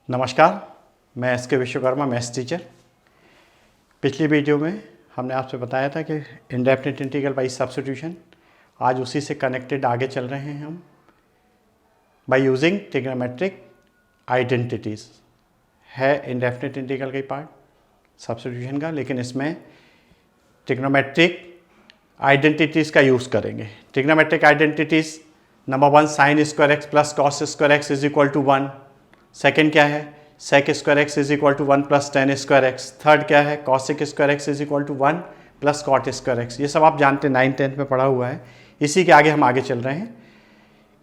नमस्कार, मैं एस के विश्वकर्मा, मैथ्स टीचर। पिछली वीडियो में हमने आपसे बताया था कि इंडेफिनिट इंटीग्रल बाय सब्स्टिट्यूशन, आज उसी से कनेक्टेड आगे चल रहे हैं हम बाय यूजिंग ट्रिग्नोमेट्रिक आइडेंटिटीज़। है इंडेफिनिट इंटीग्रल का ही पार्ट सब्स्टिट्यूशन का, लेकिन इसमें ट्रिग्नोमेट्रिक आइडेंटिटीज़ का यूज़ करेंगे। Trigonometric identities, number 1 sine square x plus cos square x is equal to 1। Second क्या है, sec square x is equal to 1 plus tan square x. Third क्या है, cosec square x is equal to 1 plus cot square x. ये सब आप जानते हैं, 9th-10th में पढ़ा हुआ है। इसी के आगे हम आगे चल रहे हैं।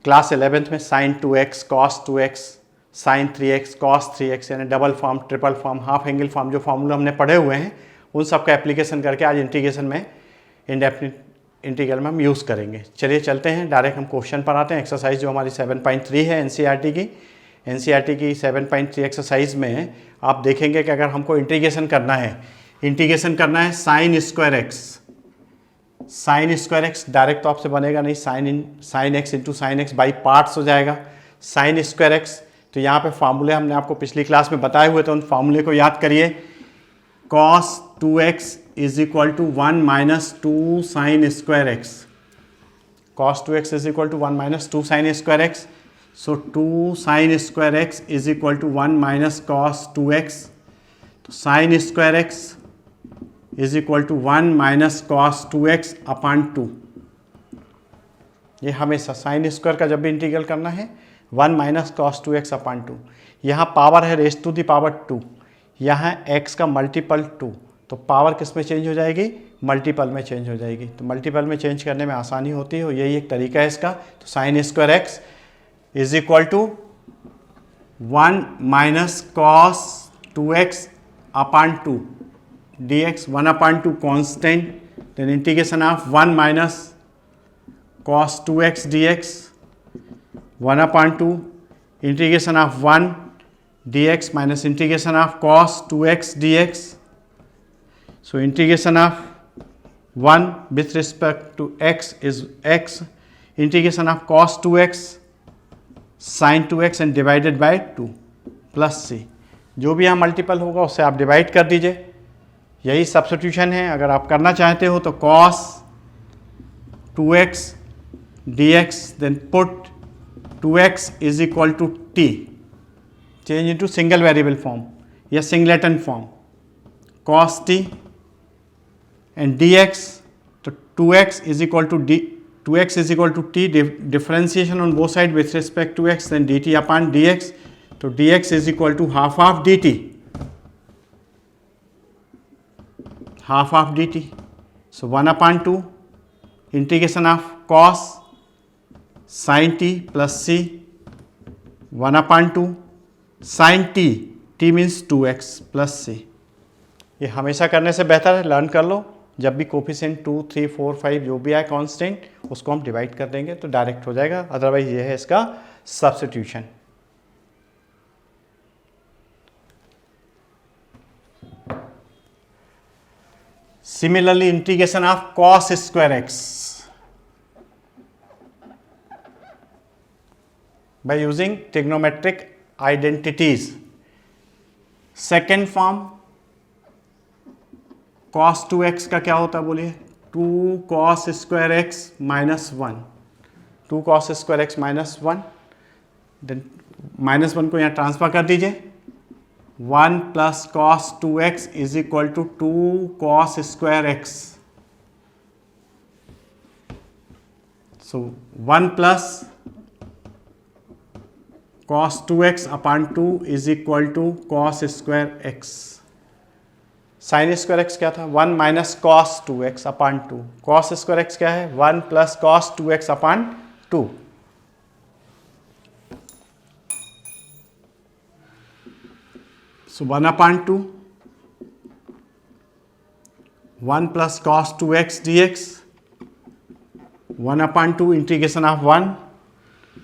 क्लास 11th में sign 2x cos 2x sign 3x cos 3x, यानी double form, triple form, half angle form, जो फॉर्मूला हमने पढ़े हुए हैं उन सब का एप्लीकेशन करके आज इंटीग्रेशन में, इंडेफिनिट इंटीग्रल में हम यूज़ करेंगे। चलिए चलते हैं, डायरेक्ट हम क्वेश्चन पर आते हैं। एक्सरसाइज जो हमारी 7.3 है एनसीईआरटी की 7.3 एक्सरसाइज में आप देखेंगे कि अगर हमको इंटीग्रेशन करना है साइन स्क्वायर एक्स, डायरेक्ट तो आपसे बनेगा नहीं, sine x into sine x by parts हो जाएगा। साइन स्क्वायर एक्स, तो यहाँ पे फार्मूले हमने आपको पिछली क्लास में बताए हुए थे, उन फार्मूले को याद करिए। Cos 2x is equal to 1 minus 2 sine square x. Cos 2x is equal to 1 minus 2 sine square x. So 2 sine square x is equal to 1 minus cos 2x। तो sine square x is equal to 1 minus cos 2x upon 2। ये हमेशा sine square का जब भी integral करना है 1 minus cos 2x upon 2। यहाँ power है रेज टू द पावर 2, यहाँ x का मल्टीपल 2, तो पावर किस में चेंज हो जाएगी, मल्टीपल में चेंज हो जाएगी। तो मल्टीपल में चेंज करने में आसानी होती है और यही एक तरीका है इसका। तो sine square x is equal to 1 minus cos 2x upon 2 dx, 1 upon 2 constant, then integration of 1 minus cos 2x dx, 1 upon 2 integration of 1 dx minus integration of cos 2x dx. So integration of 1 with respect to x is x, integration of cos 2x sin 2x and divided by 2 plus c. जो भी यहाँ multiple होगा उससे आप divide कर दीजिए, यही substitution है। अगर आप करना चाहते हो तो cos 2x dx, then put 2x is equal to t, change into single variable form या singleton form, cos t and dx, तो 2x is equal to t, differentiation on both sides with respect to x, then dt upon dx, तो dx is equal to half of dt, so 1 upon 2 integration of cos sin t plus c, 1 upon 2 sin t means 2x plus c। ये हमेशा करने से बेहतर है, learn कर लो। जब भी कोफिशिएंट 2, 3, 4, 5 जो भी आए कांस्टेंट, उसको हम डिवाइड कर देंगे तो डायरेक्ट हो जाएगा। अदरवाइज ये है इसका substitution. Similarly integration of cos square x by using trigonometric identities. Second form cos 2x का क्या होता है बोलिए, 2 cos square x minus 1, 2 cos square x minus 1, then minus 1 को यहाँ ट्रांसफर कर दीजिए, 1 plus cos 2x is equal to 2 cos square x. So 1 plus cos 2x upon 2 is equal to cos square x. Sine square x क्या था, 1 minus cos 2x upon 2, cos square x क्या है, 1 plus cos 2x upon 2। So 1 upon 2, 1 plus cos 2x dx, 1 upon 2 integration of 1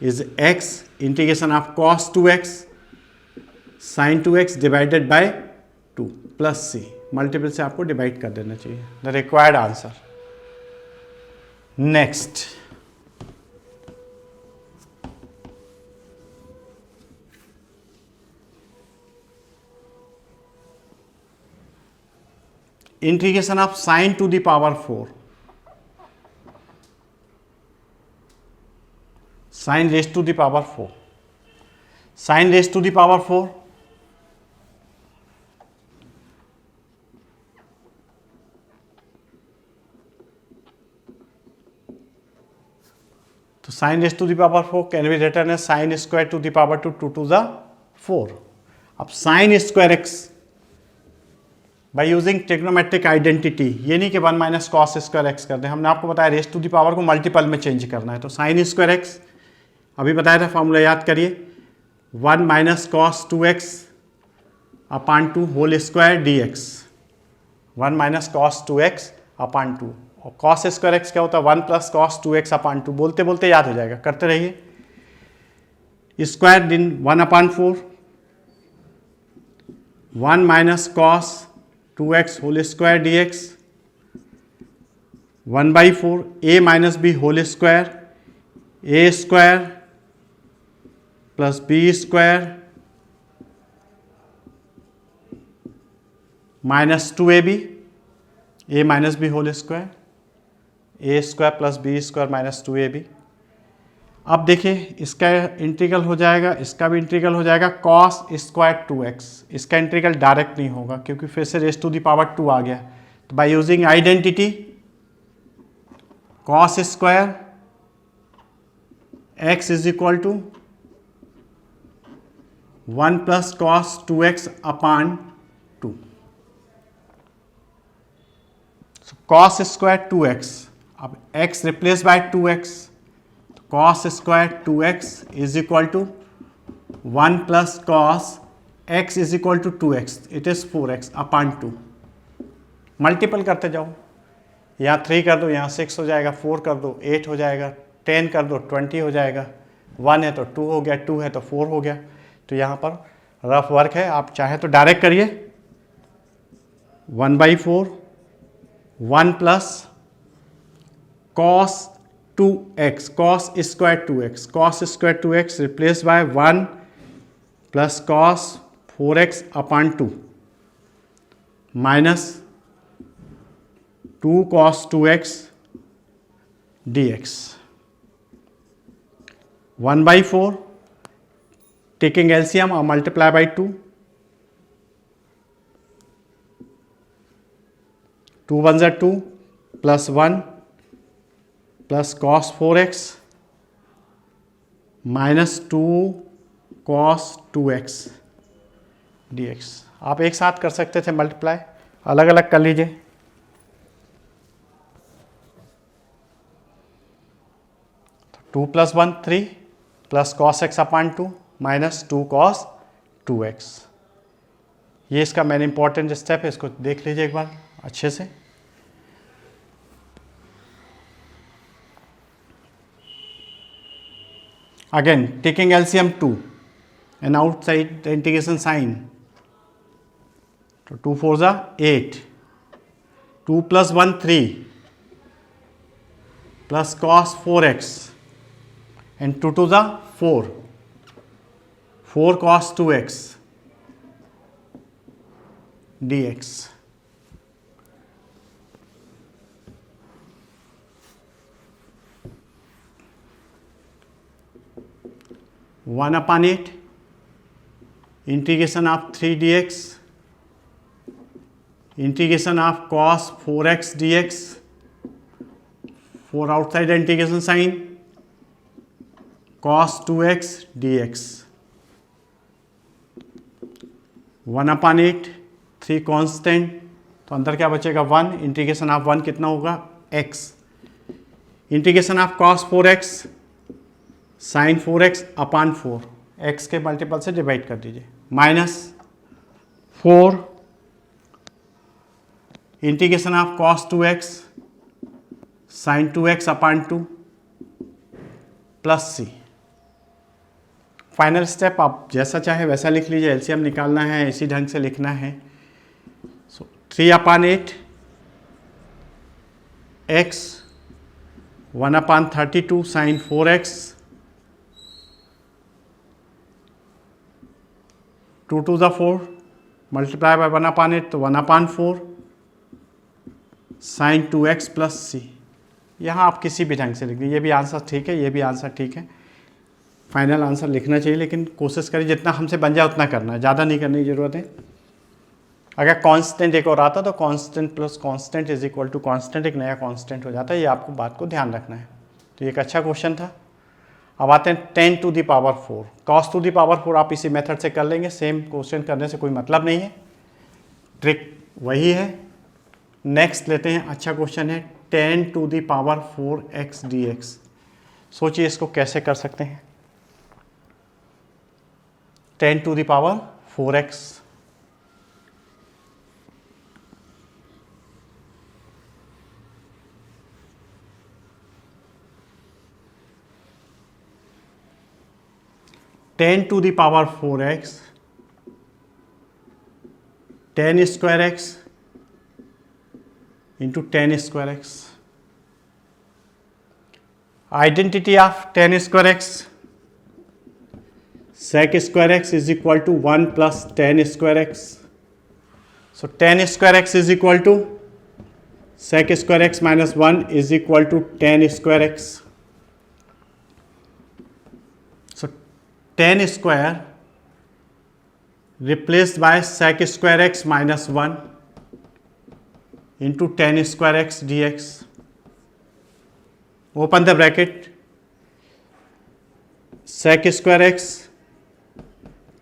is x, integration of cos 2x sin 2x divided by 2 plus c। Multiple से आपको divide कर देना चाहिए, the required answer. Next, integration of sine to the power 4, sine raise to the power 4, sine raise to the power 4, तो sine raise to the power 4 can be written as sine square to the power 2 to the 4. अब sine square x by using trigonometric identity, ये नहीं कि 1 minus cos square x कर दें, हमने आपको बताया रेज टू द पावर को मल्टीपल में चेंज करना है. तो साइन स्क्वायर एक्स अभी बताया था, फॉर्मूला याद करिए, 1 minus cos 2x upon 2 whole square d x, 1 minus cos 2x upon 2. और कॉस स्क्वायर एक्स क्या होता है, 1 प्लस कॉस 2x अपान 2. बोलते बोलते याद हो जाएगा, करते रहिए. स्क्वायर दिन 1 upon 4, 1 minus cos 2x whole square d x, 1/4 a minus b whole square, a square plus b square minus 2ab, a minus b whole square, a square plus b square minus 2ab. अब देखिए इसका integral हो जाएगा, इसका भी integral हो जाएगा cos square 2x. इसका इंटीग्रल डायरेक्ट नहीं होगा क्योंकि फिर से रेज टू द पावर 2 आ गया. तो by using identity cos square x is equal to 1 plus cos 2x upon 2. Cos square 2x, अब x रिप्लेस बाय 2x, तो cos square 2x is equal to 1 plus cos x is equal to 2x, it is 4x upon 2. Multiple करते जाओ, यहाँ 3 कर दो, यहाँ 6 हो जाएगा, 4 कर दो 8 हो जाएगा, 10 कर दो 20 हो जाएगा, 1 है तो 2 हो गया, 2 है तो 4 हो गया. तो यहाँ पर रफ वर्क है, आप चाहे तो डायरेक्ट करिए. 1/4 1 plus cos 2x, cos square 2x, cos square 2x replace by 1 plus cos 4x upon 2 minus 2 cos 2x dx. 1/4 taking LCM or multiply by 2, 2 1 are 2 plus 1 plus cos 4x minus 2 cos 2x dx. आप एक साथ कर सकते थे multiply, अलग अलग कर लीजिए. तो 2 + 1 3 प्लस cos x अपान 2 माइनस 2 cos 2x. ये इसका मेन इंपॉर्टेंट स्टेप है, इसको देख लीजिए एक बार अच्छे से. Again taking LCM 2 and outside the integration sign, so 2 4s are 8, 2 plus 1 3 plus cos 4x and 2 2s are 4, 4 cos 2x dx. One upon 8 integration of 3 dx, integration of cos 4x dx, 4 outside integration sine cos 2x dx. 1 upon 8 3 constant, तो अंदर क्या बचेगा 1, integration of 1 कितना होगा x, integration of cos 4x sine 4x upon 4, x के multiple से divide कर दीजिए, minus 4 integration of cos 2x sine 2x upon 2 plus c. Final step आप जैसा चाहे वैसा लिख लीजिए, एलसीएम निकालना है इसी ढंग से लिखना है. So 3 upon 8 x 1 upon 32 sine 4x, 2 2 4 multiply by 1 upon 8 तो 1 अपान 4 साइन 2x प्लस सी। यहाँ आप किसी भी ढंग से लिख दीजिए, ये भी आंसर ठीक है, ये भी आंसर ठीक है। फाइनल आंसर लिखना चाहिए, लेकिन कोशिश करिए जितना हमसे बन जाए उतना करना है, ज़्यादा नहीं करने की ज़रूरत है। अगर कांस्टेंट एक और आता तो constant plus constant is equal to constant, एक नया कांस्टेंट हो जाता है। ये आपको बात को ध्यान रखना है। तो ये एक अच्छा क्वेश्चन था। अब आते हैं 10 to the power 4। cos to the power 4 आप इसी मेथड से कर लेंगे, सेम क्वेश्चन करने से कोई मतलब नहीं है, ट्रिक वही है। नेक्स्ट लेते हैं, अच्छा क्वेश्चन है 10 to the power 4x dx। सोचिए इसको कैसे कर सकते हैं। 10 to the power 4x, tan to the power 4x, 10 square x into 10 square x। Identity of 10 square x, sec square x is equal to 1 plus 10 square x. So 10 square x is equal to sec square x minus 1 is equal to 10 square x. So 10 square replaced by sec square x minus 1 into 10 square x dx. Open the bracket. Sec square x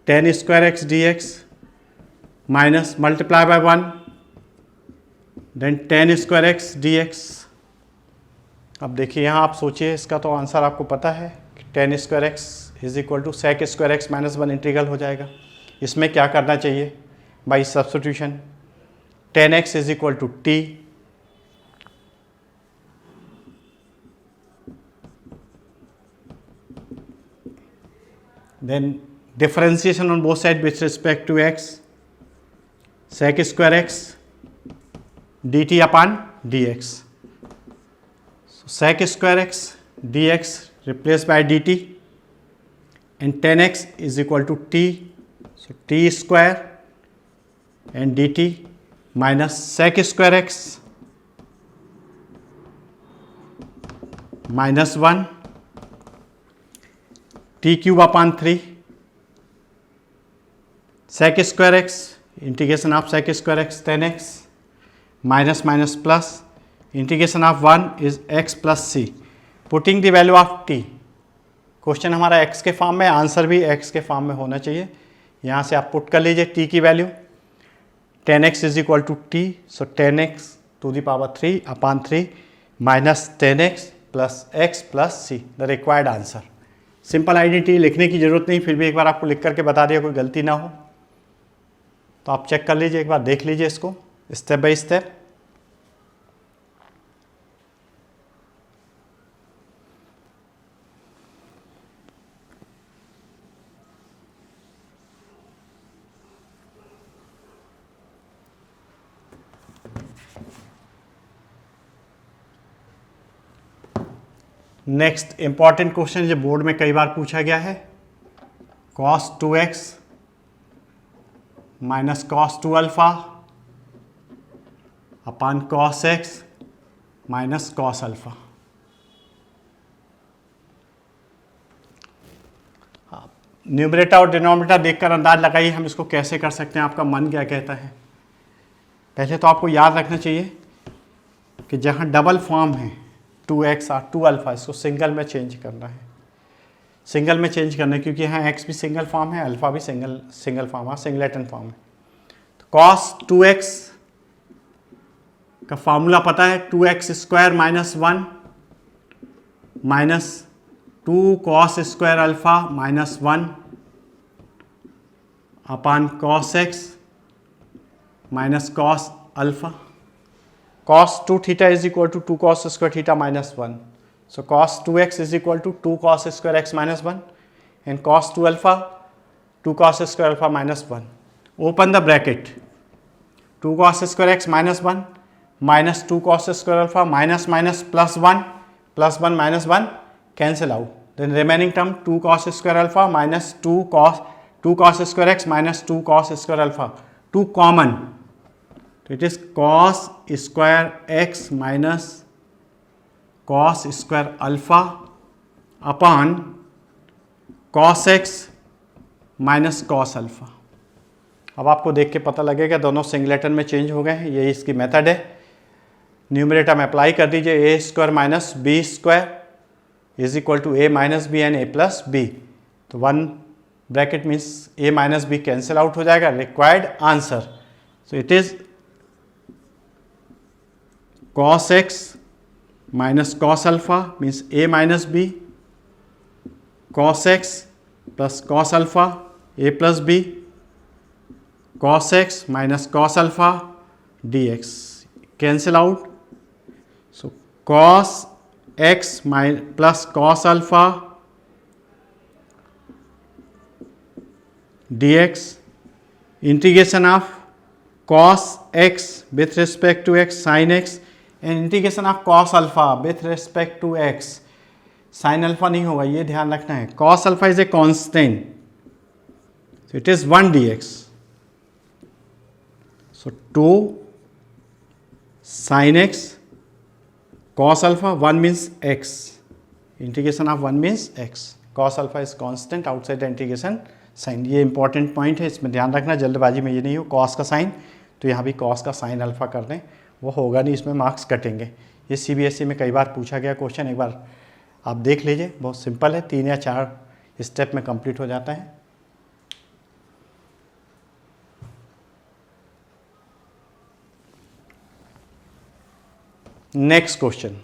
10 square x dx minus multiply by 1 then 10 square x dx. अब देखिए यहाँ आप सोचिए, इसका तो answer आपको पता है कि 10 square x is equal to sec square x minus 1 integral हो जाएगा। इसमें क्या करना चाहिए by substitution, 10x is equal to t, then differentiation on both sides with respect to x, sec square x dt upon dx. So sec square x dx replaced by dt and 10x is equal to t, so t square and dt minus sec square x minus 1 t cube upon 3 sec square x integration of sec square x 10x minus minus plus integration of 1 is x plus c. Putting the value of t, question हमारा x के form में, answer भी x के form में होना चाहिए। यहाँ से आप पुट कर लीजिए t की value 10x is equal to t, so 10x to the power 3 upon 3 minus 10x plus x plus सी, the required answer. Simple identity लिखने की जरूरत नहीं, फिर भी एक बार आपको लिख करके बता दिया, कोई गलती ना हो तो आप चेक कर लीजिए, एक बार देख लीजिए इसको step by step. Next important question जो बोर्ड में कई बार पूछा गया है, cos 2x minus cos 2 alpha upon cos x minus cos alpha. Numerator और डिनोमिनेटर देखकर अंदाज लगाइए हम इसको कैसे कर सकते हैं, आपका मन क्या कहता है। पहले तो आपको याद रखना चाहिए कि जहाँ डबल फॉर्म है 2x और 2 अल्फा, इसको सिंगल में चेंज करना है। सिंगल में चेंज करना है क्योंकि यहाँ x भी सिंगल फॉर्म है, अल्फा भी सिंगल फॉर्म है, सिंगलेटन फॉर्म है। तो cos 2x का फॉर्मूला पता है 2x square minus 1 minus 2 cos square alpha minus 1 upon cos x minus cos alpha. cos 2 theta is equal to 2 cos square theta minus 1. So cos 2x is equal to 2 cos square x minus 1 and cos 2 alpha 2 cos square alpha minus 1. Open the bracket. 2 cos square x minus 1 minus 2 cos square alpha minus minus plus 1 minus 1 cancel out. Then remaining term 2 cos square alpha minus 2 cos square x minus 2 cos square alpha. 2 common. तो it is cos square x minus cos square alpha upon cos x minus cos alpha. अब आपको देख के पता लगेगा दोनों singleton में change हो गए हैं, यही इसकी मेथड है। न्यूमरेटर में अप्लाई कर दीजिए, A square minus B square is equal to A minus B and A plus B. तो one bracket means A minus B cancel out हो जाएगा। Required answer, so it is cos x minus cos alpha means A minus B, cos x plus cos alpha A plus B, cos x minus cos alpha d x cancel out. So cos x plus cos alpha dx integration of cos x with respect to x sin x and integration of cos alpha with respect to x sin alpha नहीं होगा, ये ध्यान रखना है। cos alpha is a constant, so it is 1 dx, so 2 sin x cos alpha 1 means x, integration of 1 means x, cos alpha is constant outside the integration sign. ये important point है, इसमें ध्यान रखना, जल्दबाजी में ये नहीं हो कॉस का साइन तो यहाँ भी कॉस का साइन अल्फा कर दें, वो होगा नहीं, इसमें मार्क्स कटेंगे। ये सीबीएसई में कई बार पूछा गया क्वेश्चन, एक बार आप देख लीजिए, बहुत सिंपल है, 3 या 4 स्टेप में कंप्लीट हो जाता है। Next question,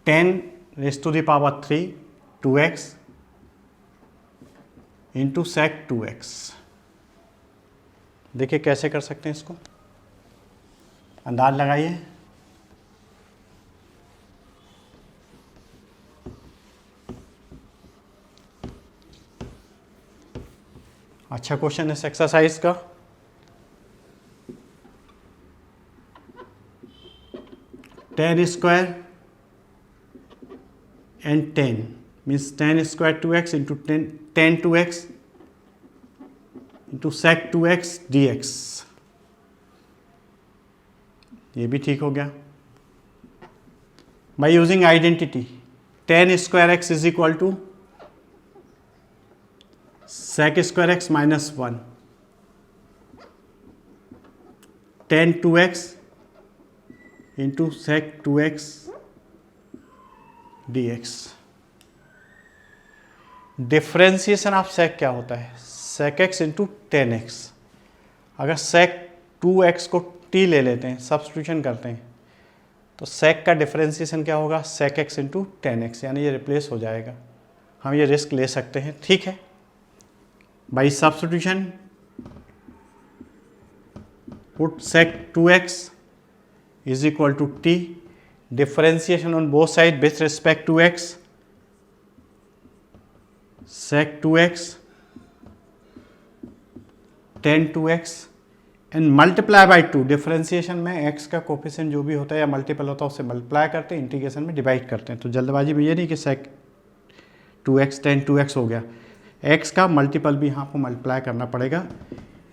tan raise to the power 3 2x into sec 2x। देखिए कैसे कर सकते हैं इसको, अंदाज लगाइए। अच्छा क्वेश्चन है इस एक्सरसाइज का। Ten square and 10 means 10 square 2x into 10 2x into sec 2x dx। ये भी ठीक हो गया। by using identity 10 square x is equal to sec square x minus 1, 10 2x into sec 2x dx। Differentiation of sec क्या होता है, सेक x into 10x। अगर सेक 2x को t ले लेते हैं, सब्स्टिट्यूशन करते हैं, तो सेक का डिफ्रेंसिएशन क्या होगा, सेक एक्स इंटू 10x, यानी ये रिप्लेस हो जाएगा। हम ये रिस्क ले सकते हैं, ठीक है। By substitution put sec 2x is equal to t, differentiation on both sides with respect to x, sec 2x 10 2x and multiply by 2। Differentiation में x का कोफिशिएंट जो भी होता है या मल्टीपल होता है उससे मल्टीप्लाई करते हैं, इंटीग्रेशन में डिवाइड करते हैं। तो जल्दबाजी में ये नहीं कि sec 2x 10 2x हो गया, x का मल्टीपल भी यहाँ पर मल्टीप्लाई करना पड़ेगा।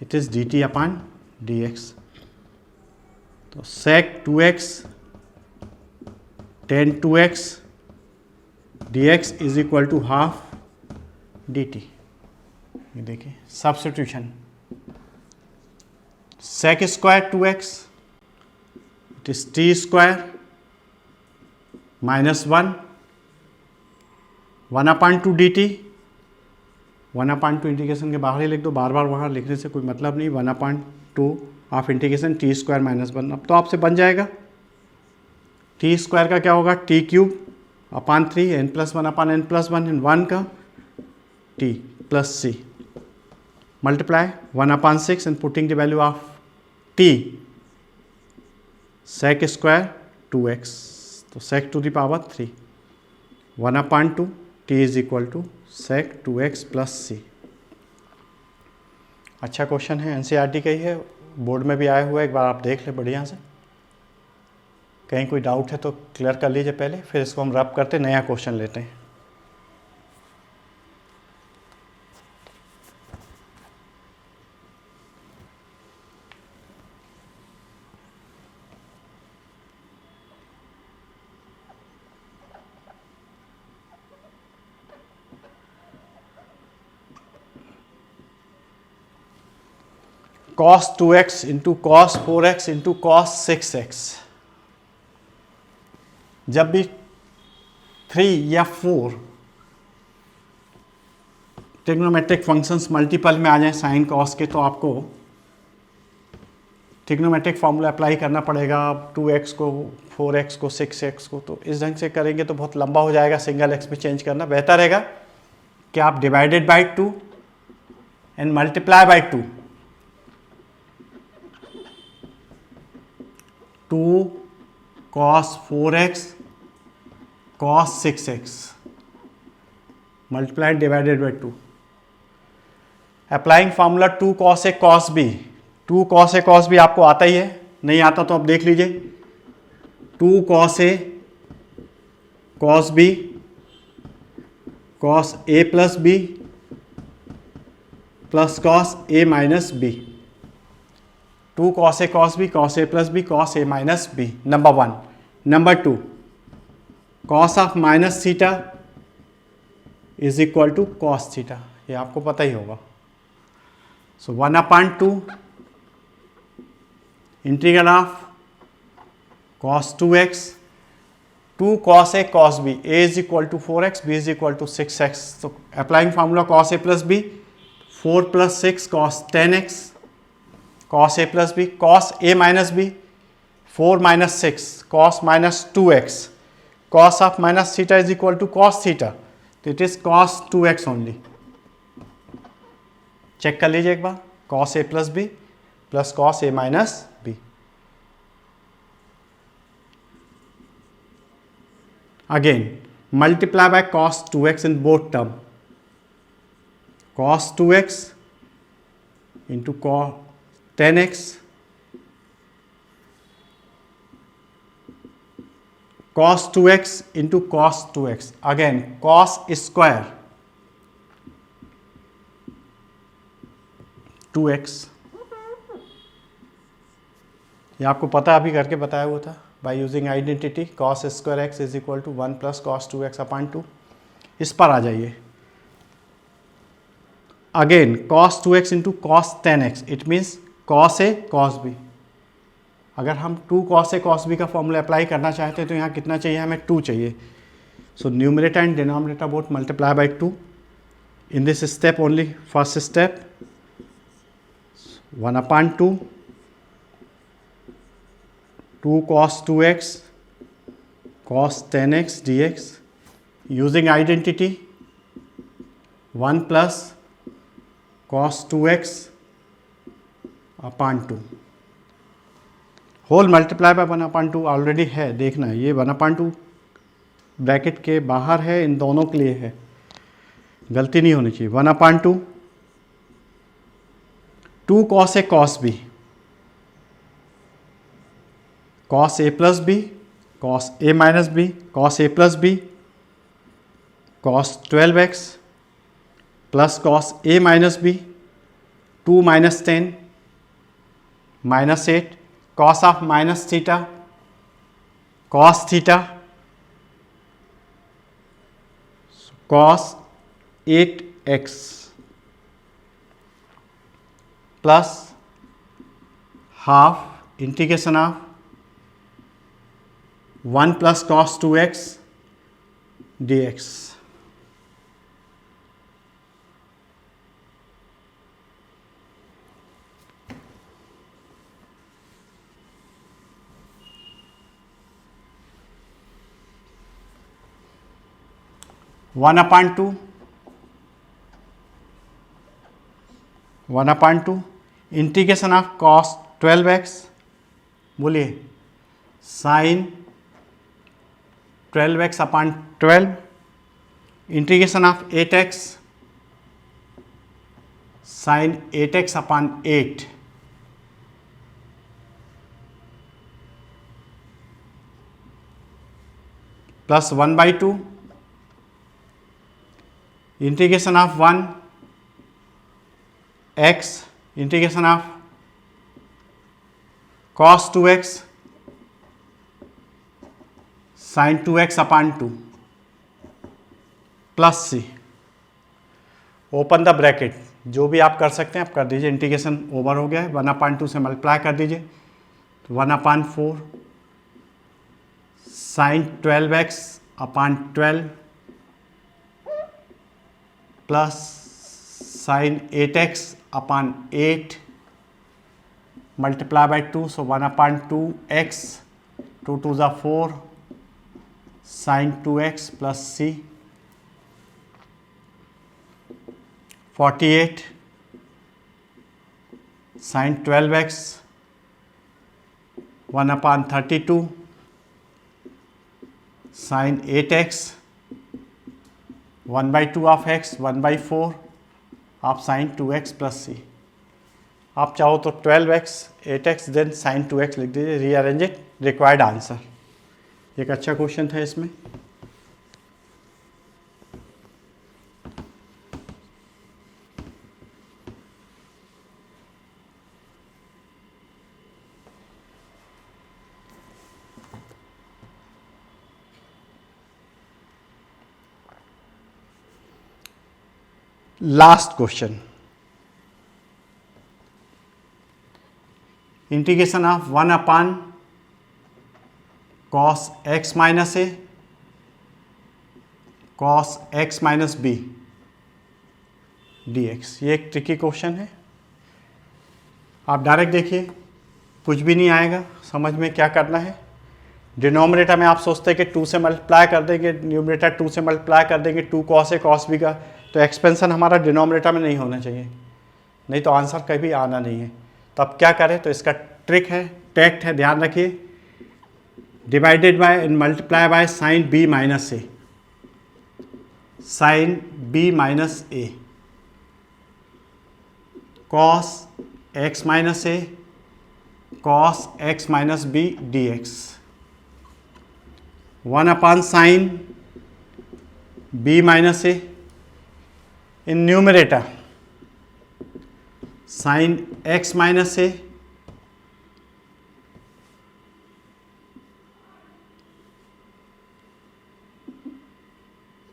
It is dt upon dx। तो sec 2x 10 2x dx is equal to half dt। ये देखिए substitution, sec square 2x it is t square minus 1 upon 2 dt। 1 upon 2 integration के बाहर ही लिख दो, बार बार वहाँ लिखने से कोई मतलब नहीं। 1 upon 2 of integration T square minus 1, अब तो आपसे बन जाएगा। टी स्क्वायर का क्या होगा, T cube upon 3 n plus 1 upon n plus 1 and 1 का T plus C multiply 1 upon 6 and putting the value of T sec square 2x, तो sec to the power 3 1 upon 2 T is equal to sec 2x plus C. अच्छा question है, NCERT का ही है, board में भी आया हुआ है, एक बार आप देख ले बढ़िया से। कहीं कोई डाउट है तो क्लियर कर लीजिए पहले, फिर इसको हम रब करते नया क्वेश्चन लेते हैं। cos 2x into cos 4x into cos 6x। जब भी 3 या 4 ट्रिग्नोमेट्रिक फंक्शंस मल्टीपल में आ जाएं साइन कॉस के, तो आपको ट्रिग्नोमेट्रिक फॉर्मूला अप्लाई करना पड़ेगा। 2x को, 4x को, 6x को, तो इस ढंग से करेंगे तो बहुत लंबा हो जाएगा। सिंगल x में चेंज करना बेहतर रहेगा कि आप divided by 2 and multiply by 2। 2 cos 4x cos 6x multiply divided by 2। Applying formula 2 cos a cos b। 2 cos a cos b आपको आता ही है, नहीं आता तो आप देख लीजिए। 2 cos a cos b cos a plus b plus cos a minus b। 2 cos a cos b cos a plus b cos a minus b, number 1। Number 2, cos of minus theta is equal to cos theta, ये आपको पता ही होगा। So 1/2 integral of cos 2x 2 cos a cos b, a is equal to 4x, b is equal to 6x। तो applying formula cos a plus b, 4 plus 6 cos 10x cos a plus b cos a minus b, 4 minus 6 cos minus 2x cos of minus theta is equal to cos theta, तो it is cos 2x only. Check कर लीजिए एक बार, cos a plus b plus cos a minus b। Again multiply by cos 2x in both term, cos 2x into cos 10x cos 2x into cos 2x, again cos square 2x। ये आपको पता अभी करके बताया हुआ था by using identity. cos square x is equal to 1 plus cos 2x upon 2। इस पर आ जाइए। Again cos 2x into cos 10x, it means cos a cos b। अगर हम 2 cos a cos b का फॉर्मूला अप्लाई करना चाहते हैं तो यहाँ कितना चाहिए, हमें 2 चाहिए। So numerator and denominator both multiply by 2 in this step only. First step 1/2 2 cos 2x cos 10x dx using identity 1 plus cos 2x upon 2 whole multiply by 1/2 already है, देखना है ये 1/2 ब्रैकेट के बाहर है, इन दोनों के लिए है, गलती नहीं होनी चाहिए। 1/2 2 cos a cos b cos a plus b cos a minus b cos a plus b cos 12x plus cos a minus b 2 minus 10 minus 8 cos of minus theta cos theta cos 8x plus half integration of 1 plus cos 2x dx। One upon two integration of cos 12x, बोलिए sine 12x upon 12 integration of 8x sine 8x upon 8 plus 1/2 integration of 1 x integration of cos 2x sine 2x upon 2 plus c, open the bracket, जो भी आप कर सकते हैं आप कर दीजिए, इंटीग्रेशन ओवर हो गया है। 1/2 से मल्टीप्लाई कर दीजिए तो 1/4 sine 12x/12 plus sine 8x/8 multiply by 2, so 1/2x, 2 2 ज़ा 4 sine 2x plus c 48 sine 12x 1/32 sine 8x 1/2 of x 1/4 आप साइन 2x प्लस c। आप चाहो तो 12x 8x then sign 2x लिख दीजिए, रीअरेंज इट, रिक्वायर्ड आंसर। एक अच्छा question था इसमें। Last question, integration of 1/cos x minus a cos x minus b dx। ये एक ट्रिकी क्वेश्चन है। आप डायरेक्ट देखिए, कुछ भी नहीं आएगा समझ में। क्या करना है, डिनोमिनेटर में आप सोचते हैं कि 2 से मल्टीप्लाई कर देंगे, न्यूमरेटर 2 से मल्टीप्लाई कर देंगे, 2 cos a cos b का, तो एक्सपेंशन हमारा डिनोमिनेटर में नहीं होना चाहिए, नहीं तो आंसर कभी आना नहीं है। तो अब क्या करें, तो इसका ट्रिक है, टैक्ट है, ध्यान रखिए। Divided by and multiply by sine b minus A, sine b minus A cos x minus A cos x minus b dx 1/sin b minus a in numerator sine x minus A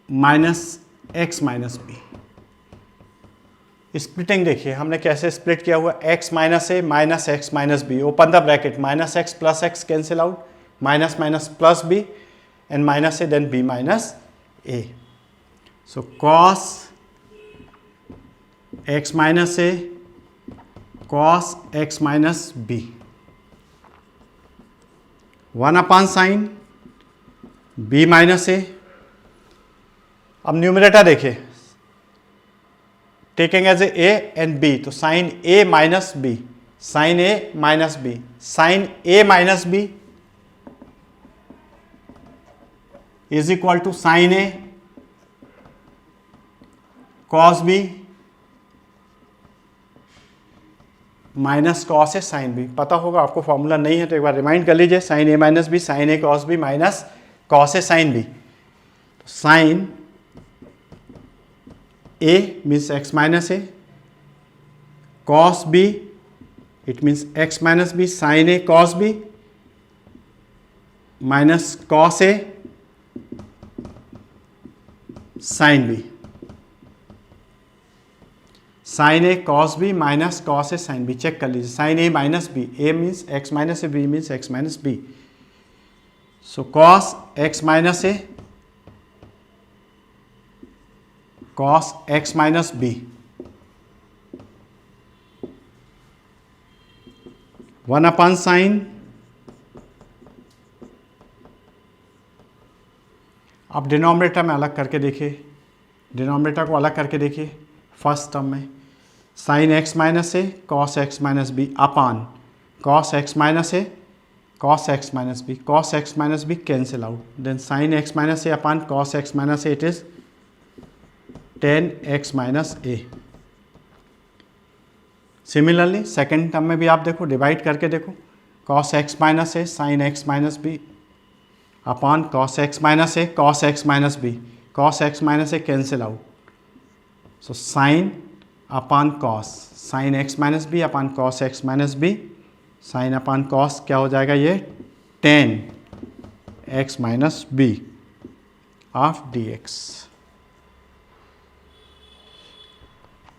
minus x minus b। Splitting देखिए हमने कैसे split किया हुआ, x minus A minus x minus b, open the bracket, minus x plus x cancel out, minus minus plus b and minus A then b minus a। So cos x minus A cos x minus b 1/sin b minus A. अब numerator देखिए, taking as A and B, तो sine A minus B, sine A minus B, sine A minus B is equal to sine A cos B minus cos A sine B. पता होगा आपको, formula नहीं है तो एक बार remind कर लीजिए, sine A minus B, sine A cos B minus cos A sine b. Sine a means x minus a, cos b it means x minus b, sin a cos b minus cos a sin b, sin a cos b minus cos a sin b। Check कर लीजिए, sin a minus b, a means x minus a, b means x minus b, so cos x minus a cos x minus b 1/sin। अब denominator में अलग करके देखिए, denominator को अलग करके देखिए, फर्स्ट टर्म में sine x minus A cos x minus B upon cos x minus A cos x minus B, cos x minus B cancel out, then sine x minus A upon cos x minus A, it is tan x minus A. Similarly second term में भी आप देखो, divide करके देखो, cos x minus A sine x minus B upon cos x minus A cos x minus B, cos x minus A cancel out, so sine upon cos, sine x minus B upon cos x minus B, sine upon cos क्या हो जाएगा, ये tan x minus B of dx।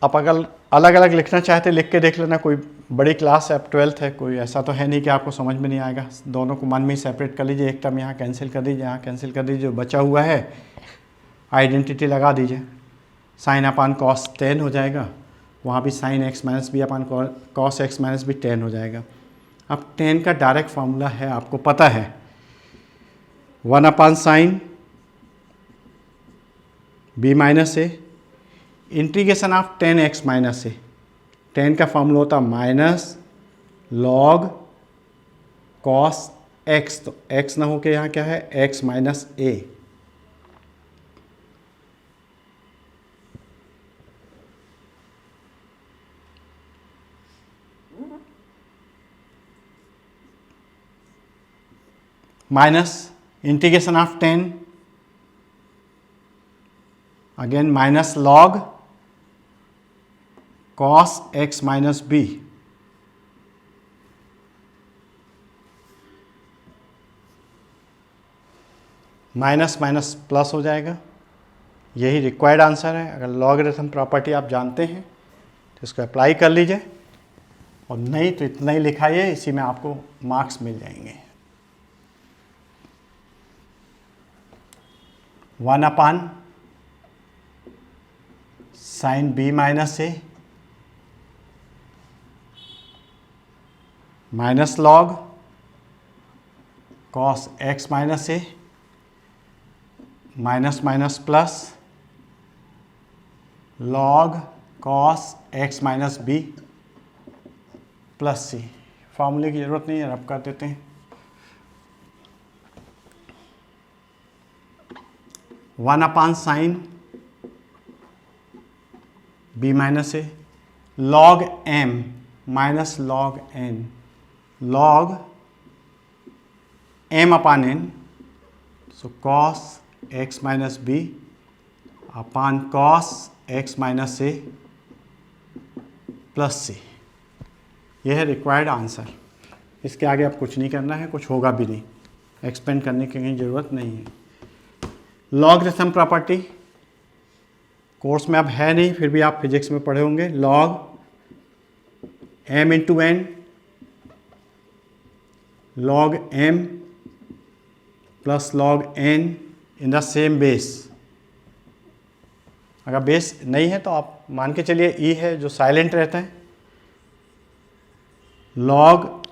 आप अगर अलग अलग लिखना चाहते लिख के देख लेना, कोई बड़ी क्लास है, अब 12th है, कोई ऐसा तो है नहीं कि आपको समझ में नहीं आएगा। दोनों को मन में ही सेपरेट कर लीजिए, एक टर्म यहाँ कैंसिल कर दीजिए, यहाँ कैंसिल कर दीजिए, जो बचा हुआ है आइडेंटिटी लगा दीजिए, साइन अपान कॉस 10 हो जाएगा, वहाँ भी sine x minus B upon cos x minus b 10 हो जाएगा। अब 10 का डायरेक्ट फार्मूला है, आपको पता है 1 upon sine B minus A integration of 10x minus A. 10 का फॉर्मूला होता माइनस लॉग कॉस x, तो x ना होके यहाँ क्या है x minus A. Minus integration of 10 again minus log cos x minus B, minus minus plus हो जाएगा। यही रिक्वायर्ड आंसर है। अगर लॉगरिथम प्रॉपर्टी आप जानते हैं तो इसको अप्लाई कर लीजिए, और नहीं तो इतना ही लिखाइए, इसी में आपको मार्क्स मिल जाएंगे। 1 अपान साइन बी माइनस ए minus log cos x minus ए, minus minus plus log cos x minus B plus C. फार्मूले की ज़रूरत नहीं है, रब कर देते हैं। 1 upon sine B minus A log M minus log N, log M upon N, so cos x minus B upon cos x minus A plus C. यह है रिक्वायर्ड आंसर। इसके आगे आप कुछ नहीं करना है, कुछ होगा भी नहीं, एक्सपेंड करने की कहीं ज़रूरत नहीं है। लॉगरिथम प्रॉपर्टी कोर्स में अब है नहीं, फिर भी आप फिजिक्स में पढ़े होंगे। Log m into n, log m plus log n in the same base. अगर बेस नहीं है तो आप मान के चलिए ई है जो साइलेंट रहता है, लॉग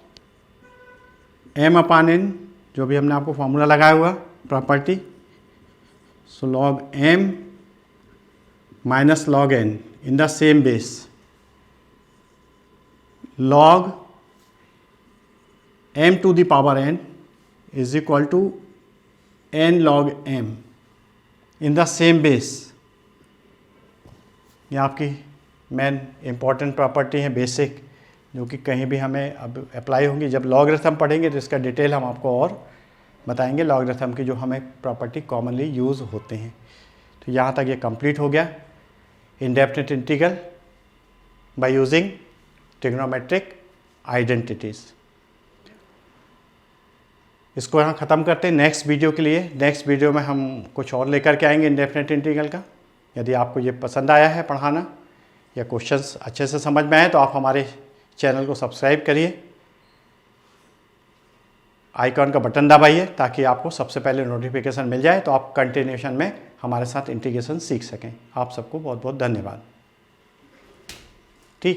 एम अपान एन जो भी हमने आपको फॉर्मूला लगाया हुआ property, so log M minus log n in the same base, log m to the power n is equal to n log m in the same base. ये आपकी main important property है basic, जो कि कहीं भी हमें अब apply होंगी। जब लॉगरिथम पढ़ेंगे तो इसका डिटेल हम आपको और बताएंगे, लॉगरिथम की जो हमें प्रॉपर्टी कॉमनली यूज़ होते हैं। तो यहाँ तक ये कंप्लीट हो गया indefinite integral by using trigonometric identities. इसको यहाँ ख़त्म करते हैं। नेक्स्ट वीडियो के लिए, नेक्स्ट वीडियो में हम कुछ और लेकर के आएंगे इंडेफिनिट इंटीग्रल का। यदि आपको ये पसंद आया है पढ़ाना या क्वेश्चंस अच्छे से समझ में आए तो आप हमारे चैनल को सब्सक्राइब करिए, आइकॉन का बटन दबाइए ताकि आपको सबसे पहले नोटिफिकेशन मिल जाए, तो आप कंटिन्यूशन में हमारे साथ इंटीग्रेशन सीख सकें। आप सबको बहुत बहुत धन्यवाद।